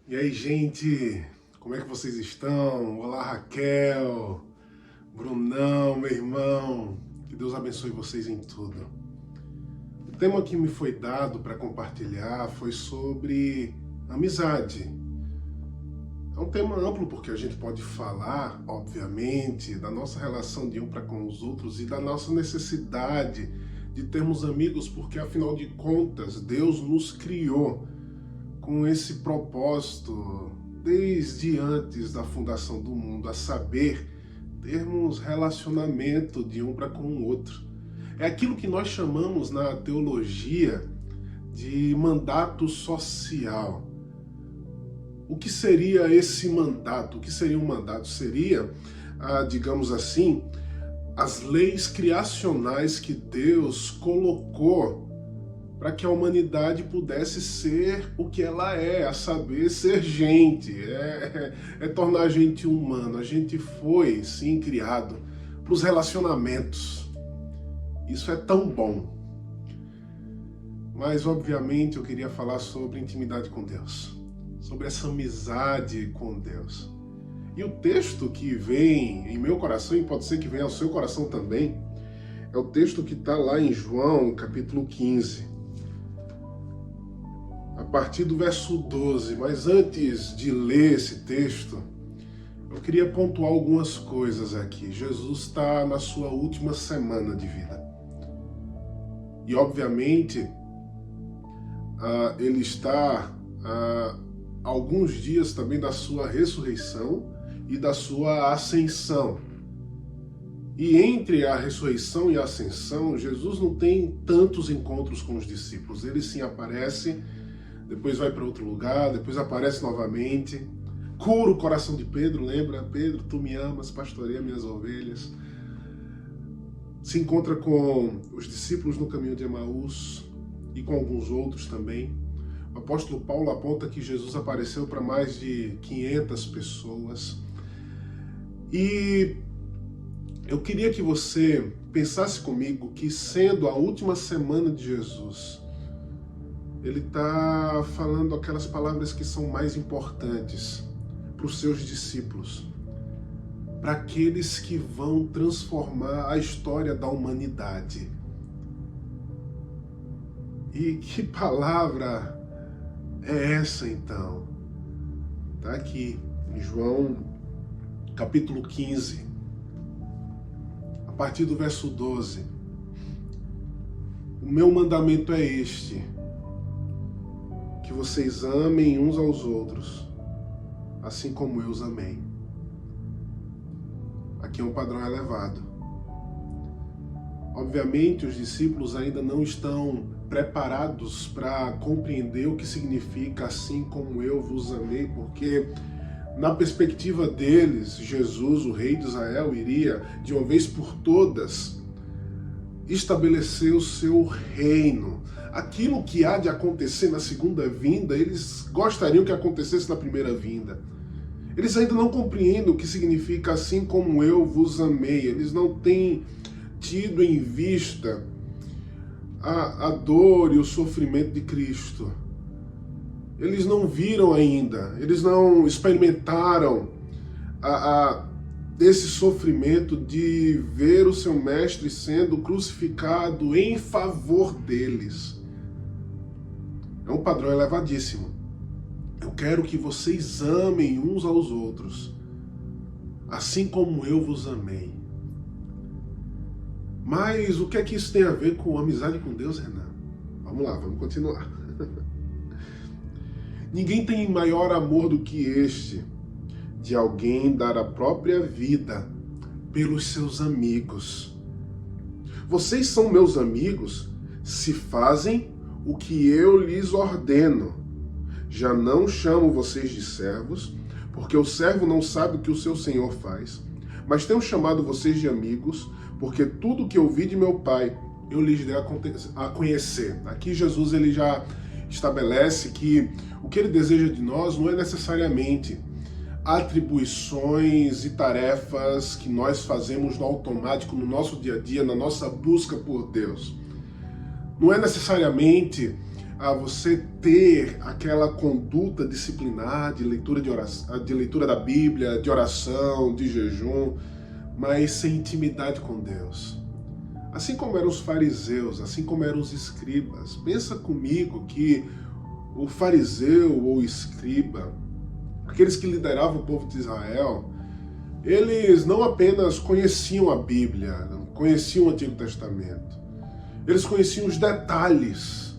E aí, gente, como é que vocês estão? Olá, Raquel, Brunão, meu irmão, que Deus abençoe vocês em tudo. O tema que me foi dado para compartilhar foi sobre amizade. É um tema amplo porque a gente pode falar, obviamente, da nossa relação de um para com os outros e da nossa necessidade de termos amigos, porque afinal de contas, Deus nos criou com esse propósito desde antes da fundação do mundo, a saber, termos relacionamento de um para com o outro. É aquilo que nós chamamos na teologia de mandato social. O que seria esse mandato? O que seria um mandato? Seria, digamos assim, as leis criacionais que Deus colocou para que a humanidade pudesse ser o que ela é, a saber, ser gente, é tornar a gente humano. A gente foi, sim, criado para os relacionamentos. Isso é tão bom. Mas, obviamente, eu queria falar sobre intimidade com Deus, sobre essa amizade com Deus. E o texto que vem em meu coração, e pode ser que venha ao seu coração também, é o texto que está lá em João, capítulo 15. A partir do verso 12, mas antes de ler esse texto, eu queria pontuar algumas coisas aqui. Jesus está na sua última semana de vida. E, obviamente, ele está a alguns dias também da sua ressurreição e da sua ascensão. E entre a ressurreição e a ascensão, Jesus não tem tantos encontros com os discípulos. Ele sim aparece, depois vai para outro lugar, depois aparece novamente, cura o coração de Pedro, lembra? Pedro, tu me amas, pastoreia minhas ovelhas. Se encontra com os discípulos no caminho de Emaús e com alguns outros também. O apóstolo Paulo aponta que Jesus apareceu para mais de 500 pessoas. E eu queria que você pensasse comigo que, sendo a última semana de Jesus, ele está falando aquelas palavras que são mais importantes para os seus discípulos, para aqueles que vão transformar a história da humanidade. E que palavra é essa, então? Está aqui, em João, capítulo 15, a partir do verso 12. O meu mandamento é este: que vocês amem uns aos outros, assim como eu os amei. Aqui é um padrão elevado. Obviamente, os discípulos ainda não estão preparados para compreender o que significa assim como eu vos amei, porque na perspectiva deles, Jesus, o rei de Israel, iria de uma vez por todas estabelecer o seu reino. Aquilo que há de acontecer na segunda vinda, eles gostariam que acontecesse na primeira vinda. Eles ainda não compreendem o que significa assim como eu vos amei. Eles não têm tido em vista a dor e o sofrimento de Cristo. Eles não viram ainda, eles não experimentaram desse sofrimento de ver o seu mestre sendo crucificado em favor deles. É um padrão elevadíssimo. Eu quero que vocês amem uns aos outros, assim como eu vos amei. Mas o que é que isso tem a ver com amizade com Deus, Renan? Vamos lá, vamos continuar. Ninguém tem maior amor do que este, de alguém dar a própria vida pelos seus amigos. Vocês são meus amigos se fazem o que eu lhes ordeno. Já não chamo vocês de servos, porque o servo não sabe o que o seu senhor faz, mas tenho chamado vocês de amigos, porque tudo que eu ouvi de meu Pai eu lhes dei a conhecer. Aqui Jesus ele já estabelece que o que ele deseja de nós não é necessariamente atribuições e tarefas que nós fazemos no automático, no nosso dia a dia, na nossa busca por Deus. Não é necessariamente a você ter aquela conduta disciplinar de leitura de oração, de leitura da Bíblia, de oração, de jejum, mas sem intimidade com Deus. Assim como eram os fariseus, assim como eram os escribas. Pensa comigo que o fariseu ou escriba, aqueles que lideravam o povo de Israel, eles não apenas conheciam a Bíblia, conheciam o Antigo Testamento, eles conheciam os detalhes.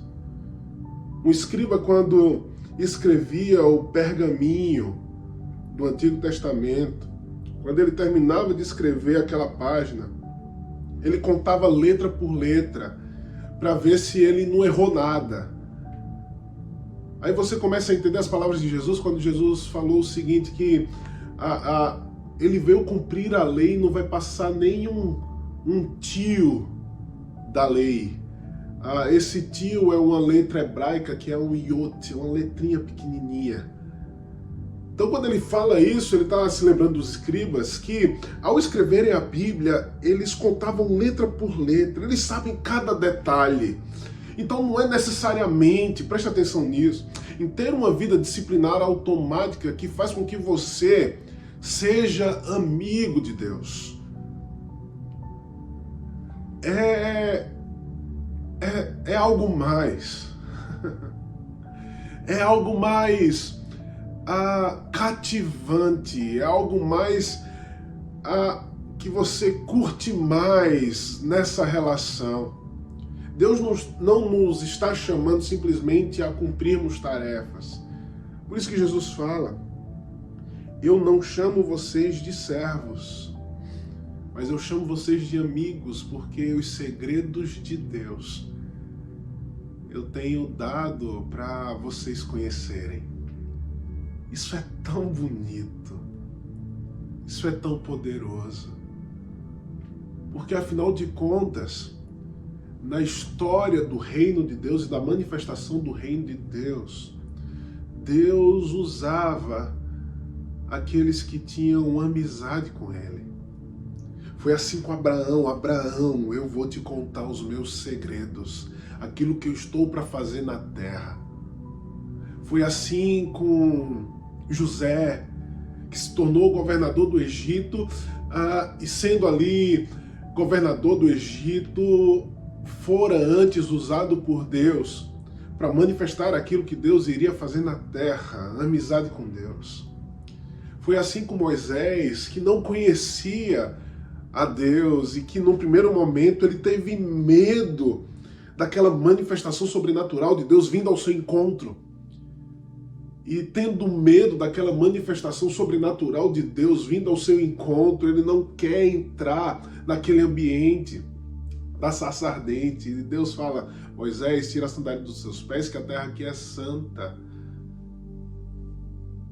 Um escriba, quando escrevia o pergaminho do Antigo Testamento, quando ele terminava de escrever aquela página, ele contava letra por letra para ver se ele não errou nada. Aí você começa a entender as palavras de Jesus quando Jesus falou o seguinte, que ele veio cumprir a lei e não vai passar nenhum tio da lei. Esse tio é uma letra hebraica que é um iot, uma letrinha pequenininha. Então quando ele fala isso, ele está se lembrando dos escribas que, ao escreverem a Bíblia, eles contavam letra por letra, eles sabem cada detalhe. Então não é necessariamente, preste atenção nisso, em ter uma vida disciplinar automática que faz com que você seja amigo de Deus. É algo mais. É algo mais cativante, é algo mais que você curte mais nessa relação. Deus não nos está chamando simplesmente a cumprirmos tarefas. Por isso que Jesus fala, eu não chamo vocês de servos, mas eu chamo vocês de amigos, porque os segredos de Deus eu tenho dado para vocês conhecerem. Isso é tão bonito, isso é tão poderoso, porque afinal de contas, na história do reino de Deus e da manifestação do reino de Deus, Deus usava aqueles que tinham amizade com Ele. Foi assim com Abraão. Abraão, eu vou te contar os meus segredos, aquilo que eu estou para fazer na terra. Foi assim com José, que se tornou governador do Egito, e sendo ali governador do Egito, fora antes usado por Deus para manifestar aquilo que Deus iria fazer na terra, amizade com Deus. Foi assim com Moisés, que não conhecia a Deus e que no primeiro momento ele teve medo daquela manifestação sobrenatural de Deus vindo ao seu encontro. E tendo medo daquela manifestação sobrenatural de Deus vindo ao seu encontro, ele não quer entrar naquele ambiente da sarça ardente. E Deus fala, Moisés, tira a sandália dos seus pés, que a terra aqui é santa.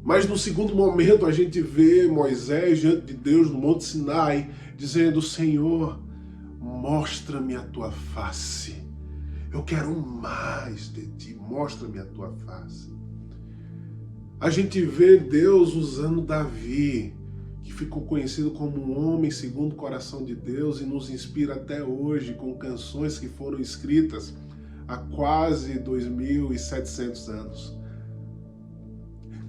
Mas no segundo momento a gente vê Moisés diante de Deus no Monte Sinai, dizendo, Senhor, mostra-me a tua face. Eu quero mais de ti, mostra-me a tua face. A gente vê Deus usando Davi, que ficou conhecido como um homem segundo o coração de Deus e nos inspira até hoje com canções que foram escritas há quase 2.700 anos.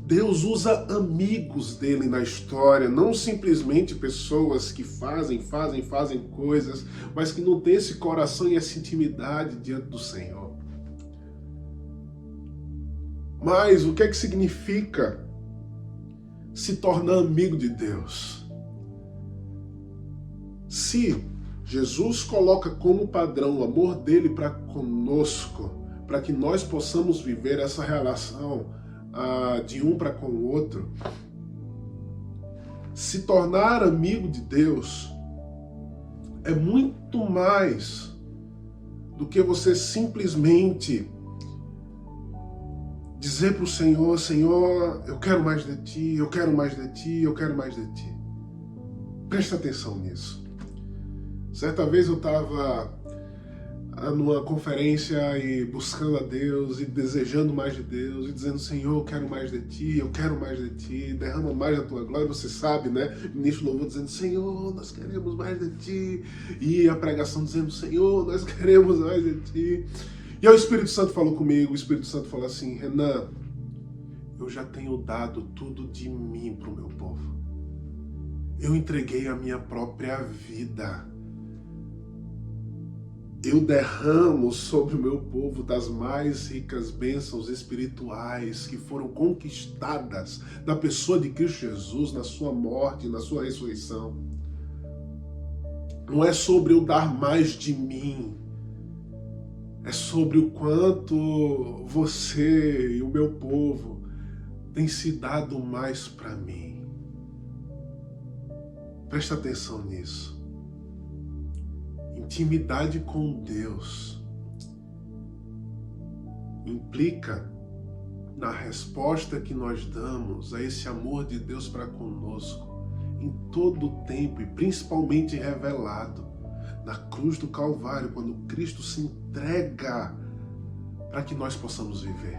Deus usa amigos dele na história, não simplesmente pessoas que fazem coisas, mas que não têm esse coração e essa intimidade diante do Senhor. Mas o que é que significa se tornar amigo de Deus? Se Jesus coloca como padrão o amor dele para conosco, para que nós possamos viver essa relação de um para com o outro, se tornar amigo de Deus é muito mais do que você simplesmente dizer para o Senhor, Senhor, eu quero mais de ti, eu quero mais de ti, eu quero mais de ti. Presta atenção nisso. Certa vez eu estava numa conferência e buscando a Deus e desejando mais de Deus e dizendo, Senhor, eu quero mais de ti, eu quero mais de ti, derrama mais da tua glória. Você sabe, né? O ministro louvor dizendo, Senhor, nós queremos mais de ti. E a pregação dizendo, Senhor, nós queremos mais de ti. E aí o Espírito Santo falou comigo, o Espírito Santo falou assim: Renan, eu já tenho dado tudo de mim para o meu povo. Eu entreguei a minha própria vida. Eu derramo sobre o meu povo das mais ricas bênçãos espirituais que foram conquistadas na pessoa de Cristo Jesus, na sua morte, na sua ressurreição. Não é sobre eu dar mais de mim, é sobre o quanto você e o meu povo têm se dado mais para mim. Presta atenção nisso. Intimidade com Deus implica na resposta que nós damos a esse amor de Deus para conosco em todo o tempo e principalmente revelado na cruz do Calvário, quando Cristo se entrega para que nós possamos viver.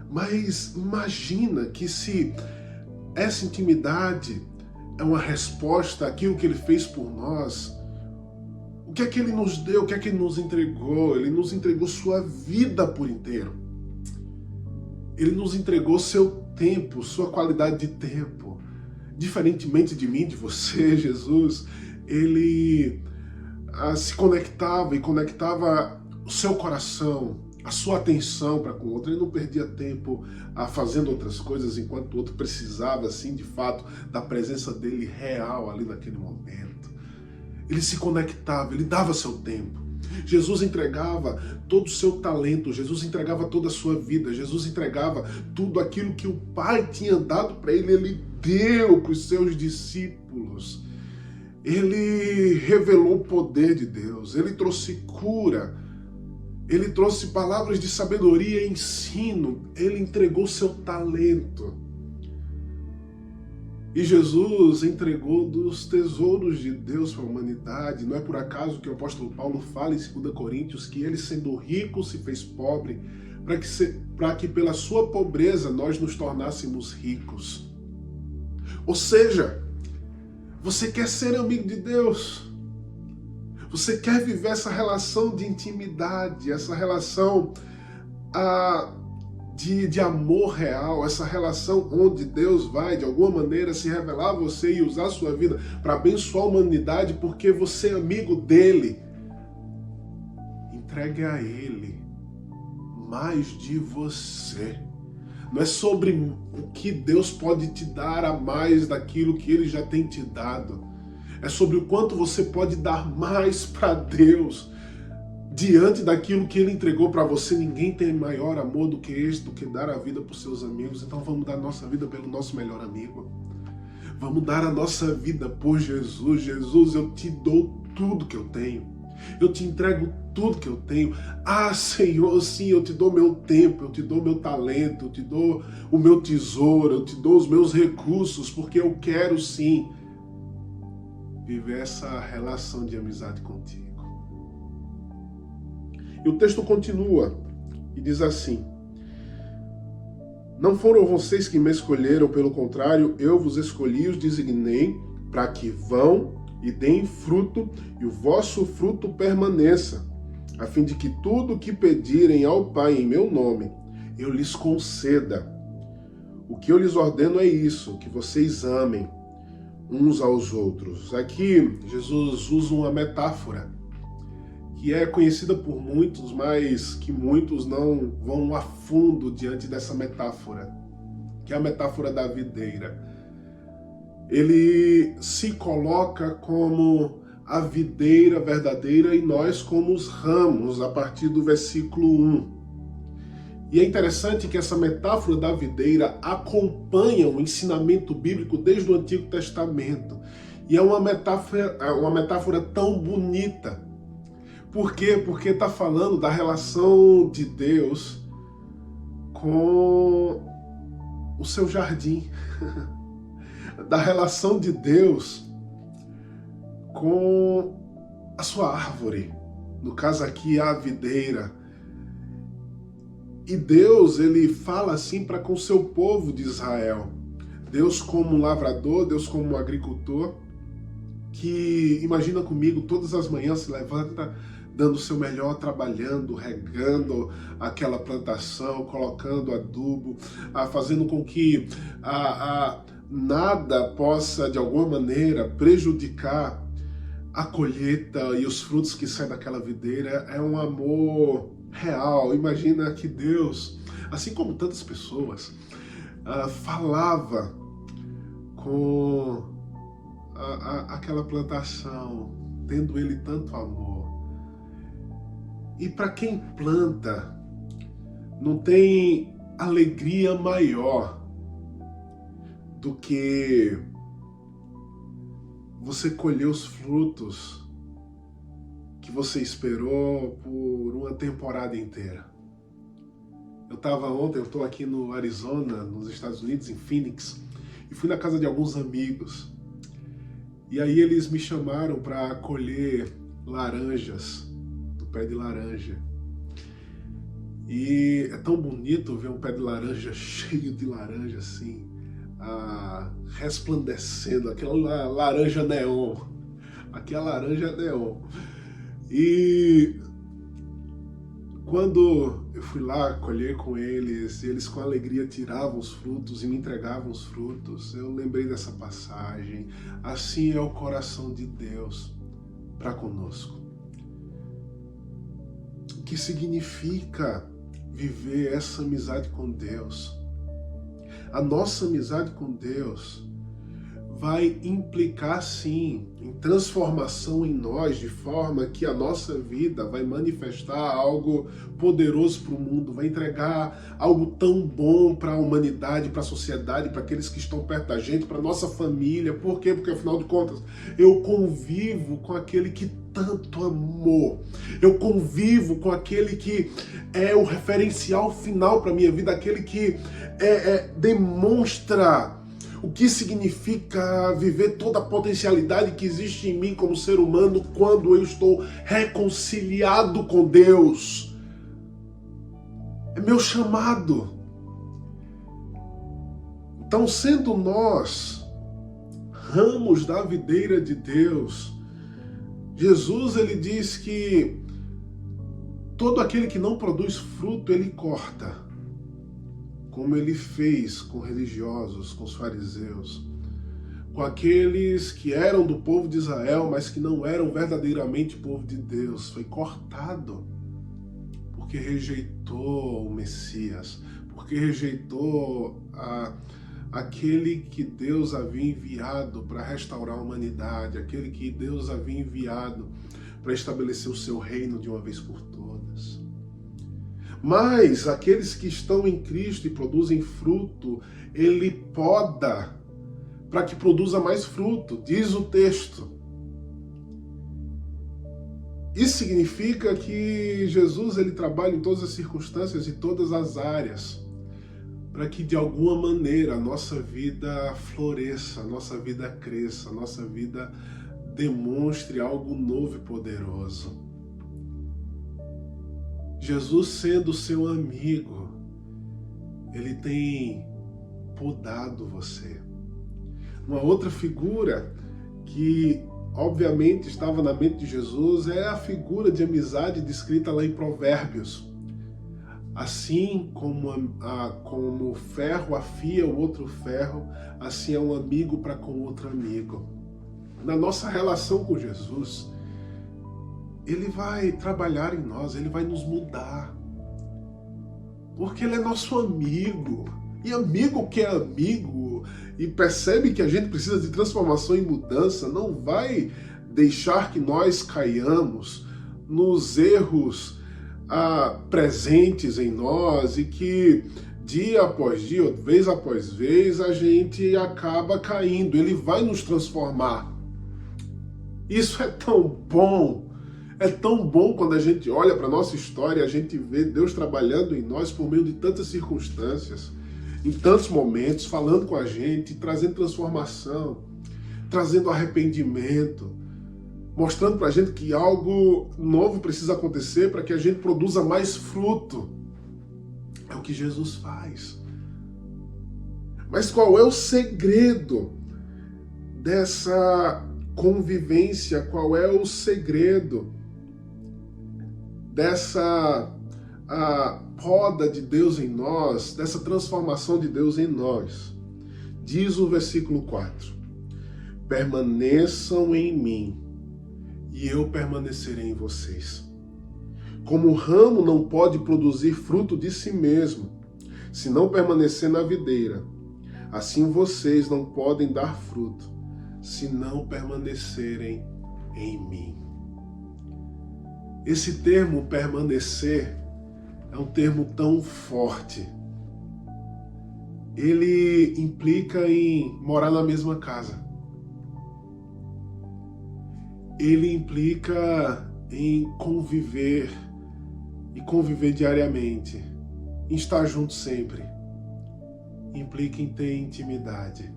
Mas imagina que se essa intimidade é uma resposta àquilo que Ele fez por nós, o que é que Ele nos deu, o que é que Ele nos entregou? Ele nos entregou sua vida por inteiro. Ele nos entregou seu tempo, sua qualidade de tempo. Diferentemente de mim, de você, Jesus, Ele se conectava e conectava o seu coração, a sua atenção para com o outro. Ele não perdia tempo fazendo outras coisas enquanto o outro precisava, assim, de fato, da presença dele real ali naquele momento. Ele se conectava, ele dava seu tempo. Jesus entregava todo o seu talento, Jesus entregava toda a sua vida, Jesus entregava tudo aquilo que o Pai tinha dado para ele deu para os seus discípulos. Ele revelou o poder de Deus, ele trouxe cura, ele trouxe palavras de sabedoria e ensino, ele entregou seu talento. E Jesus entregou dos tesouros de Deus para a humanidade. Não é por acaso que o apóstolo Paulo fala em 2 Coríntios que ele, sendo rico, se fez pobre, para que pela sua pobreza nós nos tornássemos ricos. Ou seja, você quer ser amigo de Deus? Você quer viver essa relação de intimidade, essa relação de amor real, essa relação onde Deus vai, de alguma maneira, se revelar a você e usar a sua vida para abençoar a humanidade porque você é amigo dele. Entregue a ele mais de você. Não é sobre o que Deus pode te dar a mais daquilo que ele já tem te dado. É sobre o quanto você pode dar mais para Deus. Diante daquilo que ele entregou para você, ninguém tem maior amor do que este, do que dar a vida para os seus amigos. Então vamos dar a nossa vida pelo nosso melhor amigo. Vamos dar a nossa vida por Jesus. Jesus, eu te dou tudo que eu tenho. Eu te entrego tudo que eu tenho. Ah, Senhor, sim, eu te dou meu tempo, eu te dou meu talento, eu te dou o meu tesouro, eu te dou os meus recursos, porque eu quero sim viver essa relação de amizade contigo. E o texto continua e diz assim: não foram vocês que me escolheram, pelo contrário, eu vos escolhi e os designei para que vão e deem fruto e o vosso fruto permaneça, a fim de que tudo o que pedirem ao Pai em meu nome, eu lhes conceda. O que eu lhes ordeno é isso, que vocês amem uns aos outros. Aqui Jesus usa uma metáfora que é conhecida por muitos, mas que muitos não vão a fundo diante dessa metáfora, que é a metáfora da videira. Ele se coloca como a videira verdadeira e nós como os ramos, a partir do versículo 1. E é interessante que essa metáfora da videira acompanha o ensinamento bíblico desde o Antigo Testamento. E é uma metáfora tão bonita. Por quê? Porque está falando da relação de Deus com o seu jardim. Da relação de Deus com a sua árvore. No caso aqui, a videira. E Deus, ele fala assim para com o seu povo de Israel. Deus como um lavrador, Deus como um agricultor, que, imagina comigo, todas as manhãs se levanta dando o seu melhor, trabalhando, regando aquela plantação, colocando adubo, fazendo com que nada possa, de alguma maneira, prejudicar a colheita e os frutos que saem daquela videira. É um amor real. Imagina que Deus, assim como tantas pessoas, falava com aquela plantação, tendo ele tanto amor. E para quem planta, não tem alegria maior do que você colher os frutos que você esperou por uma temporada inteira. Eu estou aqui no Arizona, nos Estados Unidos, em Phoenix, e fui na casa de alguns amigos. E aí eles me chamaram para colher laranjas, do pé de laranja. E é tão bonito ver um pé de laranja cheio de laranja assim, resplandecendo, aquela laranja neon. Aquela laranja neon. E quando eu fui lá colher com eles, eles com alegria tiravam os frutos e me entregavam os frutos, eu lembrei dessa passagem. Assim é o coração de Deus para conosco. O que significa viver essa amizade com Deus? A nossa amizade com Deus vai implicar, sim, em transformação em nós, de forma que a nossa vida vai manifestar algo poderoso para o mundo, vai entregar algo tão bom para a humanidade, para a sociedade, para aqueles que estão perto da gente, para a nossa família. Por quê? Porque, afinal de contas, eu convivo com aquele que tanto amou. Eu convivo com aquele que é o referencial final para a minha vida, aquele que demonstra o que significa viver toda a potencialidade que existe em mim como ser humano quando eu estou reconciliado com Deus. É meu chamado. Então, sendo nós ramos da videira de Deus, Jesus, ele diz que todo aquele que não produz fruto, ele corta, como ele fez com religiosos, com os fariseus, com aqueles que eram do povo de Israel, mas que não eram verdadeiramente povo de Deus. Foi cortado porque rejeitou o Messias, porque rejeitou aquele que Deus havia enviado para restaurar a humanidade, aquele que Deus havia enviado para estabelecer o seu reino de uma vez por todas. Mas aqueles que estão em Cristo e produzem fruto, ele poda para que produza mais fruto, diz o texto. Isso significa que Jesus, ele trabalha em todas as circunstâncias e todas as áreas, para que de alguma maneira a nossa vida floresça, a nossa vida cresça, a nossa vida demonstre algo novo e poderoso. Jesus, sendo seu amigo, ele tem podado você. Uma outra figura que obviamente estava na mente de Jesus é a figura de amizade descrita lá em Provérbios. Assim como o ferro afia o outro ferro, assim é um amigo para com outro amigo. Na nossa relação com Jesus, ele vai trabalhar em nós, ele vai nos mudar. Porque ele é nosso amigo. E amigo que é amigo e percebe que a gente precisa de transformação e mudança, não vai deixar que nós caiamos nos erros presentes em nós e que dia após dia, vez após vez, a gente acaba caindo. Ele vai nos transformar. Isso é tão bom. É tão bom quando a gente olha para a nossa história, a gente vê Deus trabalhando em nós por meio de tantas circunstâncias, em tantos momentos, falando com a gente, trazendo transformação, trazendo arrependimento, mostrando para a gente que algo novo precisa acontecer para que a gente produza mais fruto. É o que Jesus faz. Mas qual é o segredo dessa convivência, qual é o segredo dessa poda de Deus em nós, dessa transformação de Deus em nós. Diz o versículo 4: permaneçam em mim e eu permanecerei em vocês. Como o ramo não pode produzir fruto de si mesmo, se não permanecer na videira, assim vocês não podem dar fruto, se não permanecerem em mim. Esse termo permanecer é um termo tão forte. Ele implica em morar na mesma casa. Ele implica em conviver e conviver diariamente, em estar junto sempre. Implica em ter intimidade.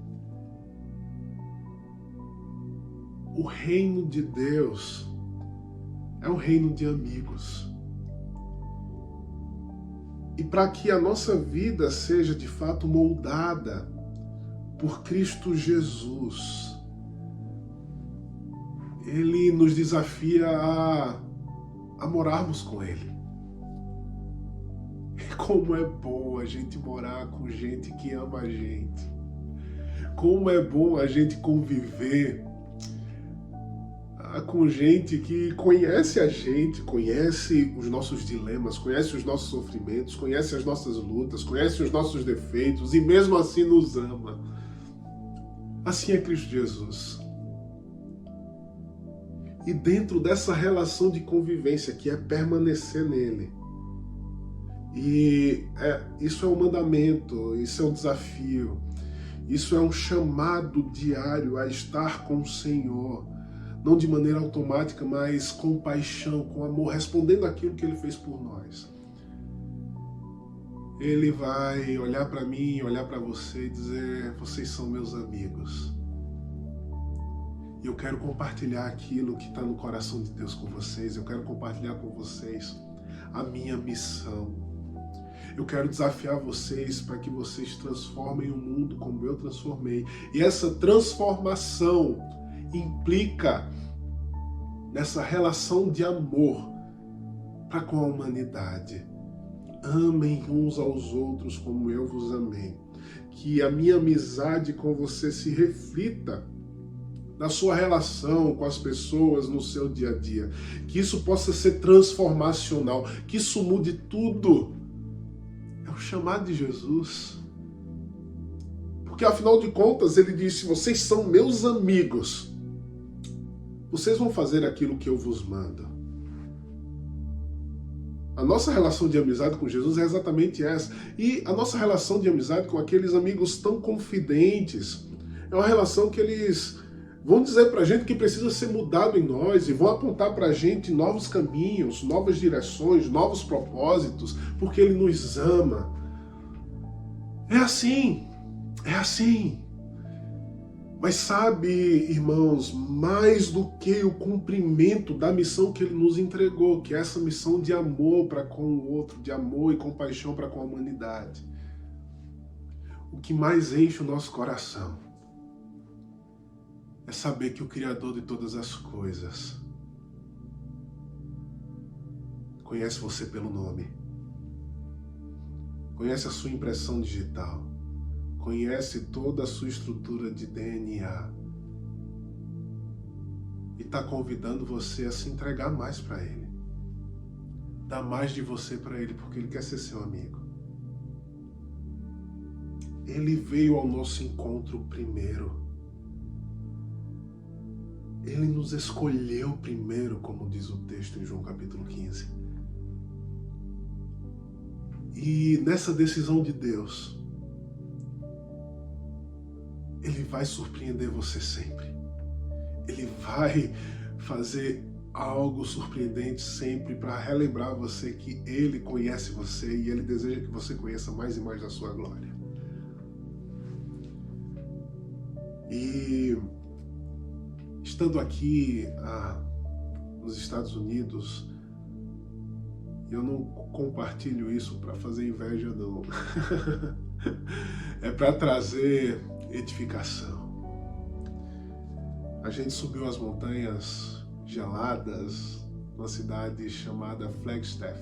O reino de Deus é um reino de amigos. E para que a nossa vida seja de fato moldada por Cristo Jesus, Ele nos desafia a morarmos com Ele. E como é bom a gente morar com gente que ama a gente. Como é bom a gente conviver com gente que conhece a gente, conhece os nossos dilemas, conhece os nossos sofrimentos, conhece as nossas lutas, conhece os nossos defeitos e mesmo assim nos ama. Assim é Cristo Jesus. E dentro dessa relação de convivência que é permanecer nele, isso é um mandamento, isso é um desafio, isso é um chamado diário a estar com o Senhor, não de maneira automática, mas com paixão, com amor, respondendo aquilo que Ele fez por nós. Ele vai olhar para mim, olhar para você e dizer: vocês são meus amigos. E eu quero compartilhar aquilo que está no coração de Deus com vocês. Eu quero compartilhar com vocês a minha missão. Eu quero desafiar vocês para que vocês transformem o mundo como eu transformei. E essa transformação implica nessa relação de amor para com a humanidade. Amem uns aos outros como eu vos amei. Que a minha amizade com você se reflita na sua relação com as pessoas, no seu dia a dia. Que isso possa ser transformacional, que isso mude tudo. É o chamado de Jesus. Porque afinal de contas ele disse: vocês são meus amigos. Vocês vão fazer aquilo que eu vos mando. A nossa relação de amizade com Jesus é exatamente essa. E a nossa relação de amizade com aqueles amigos tão confidentes é uma relação que eles vão dizer pra gente que precisa ser mudado em nós e vão apontar pra gente novos caminhos, novas direções, novos propósitos, porque Ele nos ama. É assim. Mas sabe, irmãos, mais do que o cumprimento da missão que Ele nos entregou, que é essa missão de amor para com o outro, de amor e compaixão para com a humanidade, o que mais enche o nosso coração é saber que o Criador de todas as coisas conhece você pelo nome, conhece a sua impressão digital, conhece toda a sua estrutura de DNA e está convidando você a se entregar mais para Ele, dar mais de você para Ele, porque Ele quer ser seu amigo. Ele veio ao nosso encontro primeiro. Ele nos escolheu primeiro, como diz o texto em João capítulo 15. E nessa decisão de Deus, Ele vai surpreender você sempre. Ele vai fazer algo surpreendente sempre para relembrar você que Ele conhece você e Ele deseja que você conheça mais e mais da sua glória. E estando aqui nos Estados Unidos, eu não compartilho isso para fazer inveja, não. É para trazer edificação. a gente subiu as montanhas geladas numa cidade chamada Flagstaff.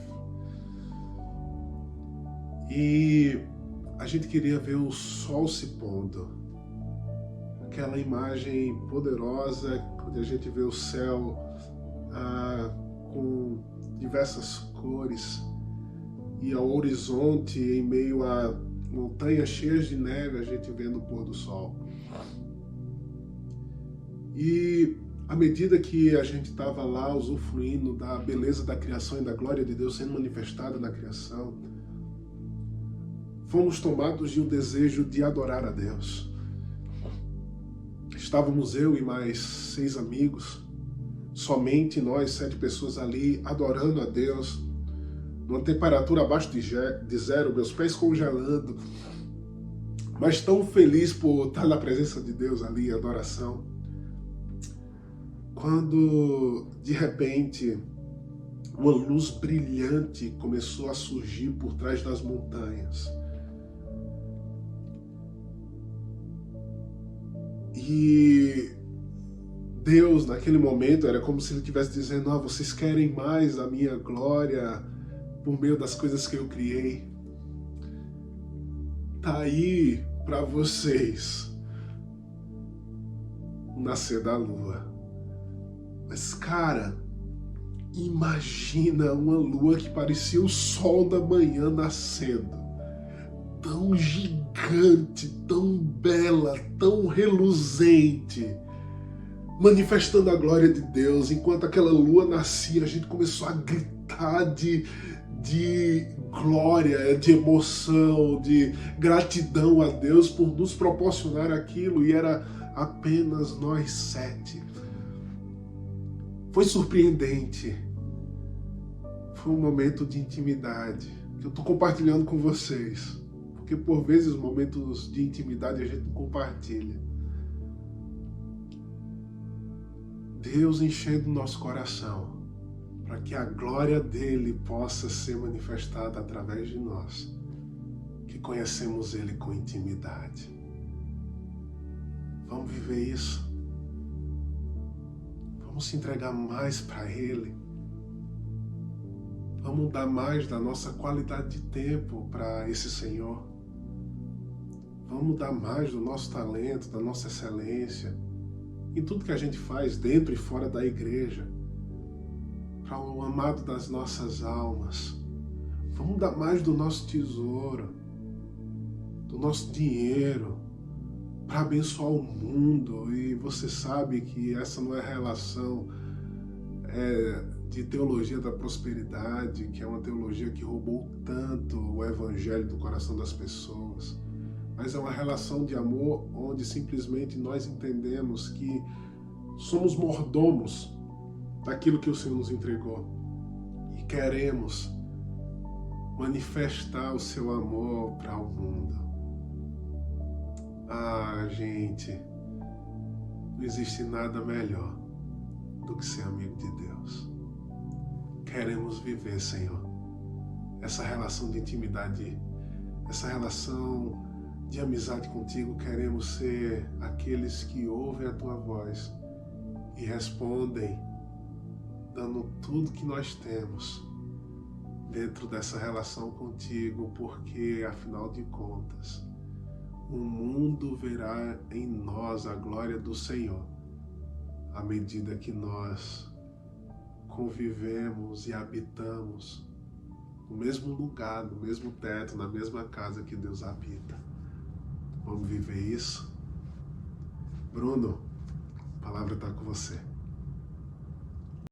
E a gente queria ver o sol se pondo. Aquela imagem poderosa onde a gente vê o céu com diversas cores e ao horizonte, em meio a montanhas cheias de neve, a gente vendo o pôr do sol. E à medida que a gente estava lá usufruindo da beleza da criação e da glória de Deus sendo manifestada na criação, fomos tomados de um desejo de adorar a Deus. Estávamos eu e mais 6 amigos, somente nós, 7 pessoas ali, adorando a Deus, numa temperatura abaixo de zero, meus pés congelando, mas tão feliz por estar na presença de Deus ali, em adoração. Quando, de repente, uma luz brilhante começou a surgir por trás das montanhas. E Deus, naquele momento, era como se Ele estivesse dizendo: vocês querem mais da minha glória por meio das coisas que eu criei? Tá aí para vocês o nascer da lua. Mas, cara, imagina uma lua que parecia o sol da manhã nascendo. Tão gigante, tão bela, tão reluzente, manifestando a glória de Deus. Enquanto aquela lua nascia, a gente começou a gritar de glória, de emoção, de gratidão a Deus por nos proporcionar aquilo, e era apenas nós 7. Foi surpreendente. Foi um momento de intimidade que eu estou compartilhando com vocês. Porque por vezes momentos de intimidade a gente não compartilha. Deus enchendo o nosso coração para que a glória dele possa ser manifestada através de nós, que conhecemos ele com intimidade. Vamos viver isso. Vamos se entregar mais para ele. Vamos dar mais da nossa qualidade de tempo para esse Senhor. Vamos dar mais do nosso talento, da nossa excelência, em tudo que a gente faz dentro e fora da igreja, para o amado das nossas almas. Vamos dar mais do nosso tesouro, do nosso dinheiro, para abençoar o mundo. E você sabe que essa não é a relação de teologia da prosperidade, que é uma teologia que roubou tanto o evangelho do coração das pessoas. Mas é uma relação de amor onde simplesmente nós entendemos que somos mordomos daquilo que o Senhor nos entregou e queremos manifestar o seu amor para o mundo. Gente, não existe nada melhor do que ser amigo de Deus. Queremos viver, Senhor, essa relação de intimidade, essa relação de amizade contigo. Queremos ser aqueles que ouvem a tua voz e respondem, dando tudo que nós temos dentro dessa relação contigo, porque, afinal de contas, o mundo verá em nós a glória do Senhor, à medida que nós convivemos e habitamos no mesmo lugar, no mesmo teto, na mesma casa que Deus habita. Vamos viver isso? Bruno, a palavra está com você.